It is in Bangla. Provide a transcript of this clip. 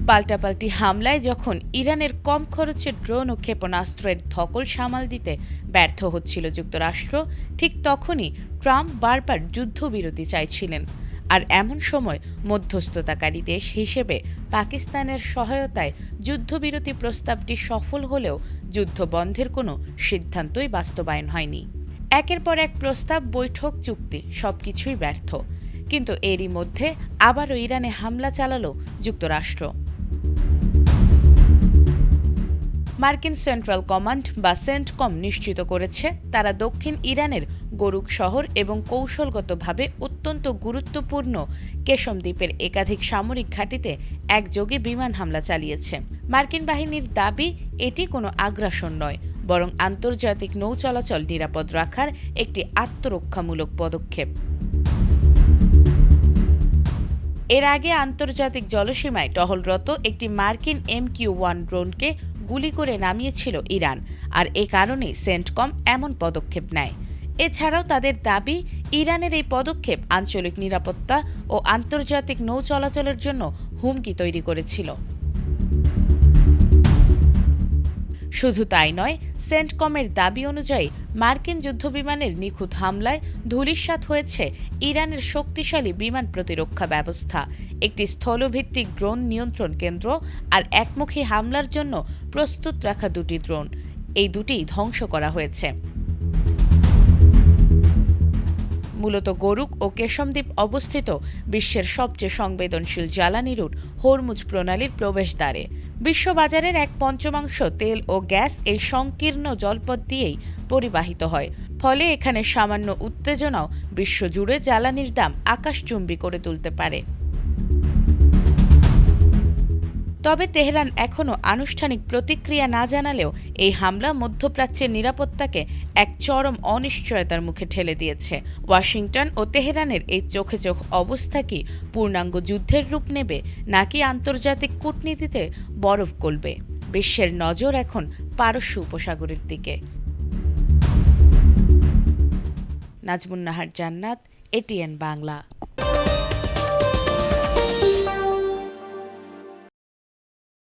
পাল্টাপাল্টি হামলায় যখন ইরানের কম খরচে ড্রোন ও ক্ষেপণাস্ত্রের ধকল সামাল দিতে ব্যর্থ হচ্ছিল যুক্তরাষ্ট্র, ঠিক তখনই ট্রাম্প বারবার যুদ্ধবিরতি চাইছিলেন। আর এমন সময় মধ্যস্থতাকারী দেশ হিসেবে পাকিস্তানের সহায়তায় যুদ্ধবিরতি প্রস্তাবটি সফল হলেও যুদ্ধ বন্ধের কোনো সিদ্ধান্তই বাস্তবায়ন হয়নি। একের পর এক প্রস্তাব, বৈঠক, চুক্তি সবকিছুই ব্যর্থ। কিন্তু এরই মধ্যে আবারও ইরানে হামলা চালালো যুক্তরাষ্ট্র। মার্কিন সেন্ট্রাল কমান্ড বা সেন্টকম নিশ্চিত করেছে তারা দক্ষিণ ইরানের গোরুক শহর এবং কৌশলগতভাবে অত্যন্ত গুরুত্বপূর্ণ কেশম দ্বীপের একাধিক সামরিক ঘাঁটিতে একযোগে বিমান হামলা চালিয়েছে। মার্কিন বাহিনীর দাবি এটি কোনো আগ্রাসন নয়, বরং আন্তর্জাতিক নৌ চলাচল নিরাপদ রাখার একটি আত্মরক্ষামূলক পদক্ষেপ। এর আগে আন্তর্জাতিক জলসীমায় টহলরত একটি মার্কিন MQ-1 ড্রোনকে গুলি করে নামিয়েছিল ইরান, আর এ কারণেই সেন্টকম এমন পদক্ষেপ নেয়। এছাড়াও তাদের দাবি, ইরানের এই পদক্ষেপ আঞ্চলিক নিরাপত্তা ও আন্তর্জাতিক নৌ চলাচলের জন্য হুমকি তৈরি করেছিল। শুধু তাই নয়, সেন্টকমের দাবি অনুযায়ী মার্কিন যুদ্ধবিমানের নিখুঁত হামলায় ধূলিসাৎ হয়েছে ইরানের শক্তিশালী বিমান প্রতিরক্ষা ব্যবস্থা, একটি স্থলভিত্তিক ড্রোন নিয়ন্ত্রণ কেন্দ্র আর একমুখী হামলার জন্য প্রস্তুত রাখা দুটি ড্রোন। এই দুটিই ধ্বংস করা হয়েছে। মূলত গোরুক ও কেশম দ্বীপ অবস্থিত বিশ্বের সবচেয়ে সংবেদনশীল জ্বালানি রুট হরমুজ প্রণালীর প্রবেশদ্বারে। বিশ্ববাজারের এক পঞ্চমাংশ তেল ও গ্যাস এই সংকীর্ণ জলপথ দিয়েই পরিবাহিত হয়। ফলে এখানে সামান্য উত্তেজনাও বিশ্বজুড়ে জ্বালানির দাম আকাশচুম্বী করে তুলতে পারে। তবে তেহরান এখনও আনুষ্ঠানিক প্রতিক্রিয়া না জানালেও এই হামলা মধ্যপ্রাচ্যের নিরাপত্তাকে এক চরম অনিশ্চয়তার মুখে ঠেলে দিয়েছে। ওয়াশিংটন ও তেহরানের এই চোখে চোখ অবস্থা কি পূর্ণাঙ্গ যুদ্ধের রূপ নেবে, নাকি আন্তর্জাতিক কূটনীতিতে বরফ গলবে? বিশ্বের নজর এখন পারস্য উপসাগরের দিকে। নাজমুন নাহার জান্নাত, ATN বাংলা।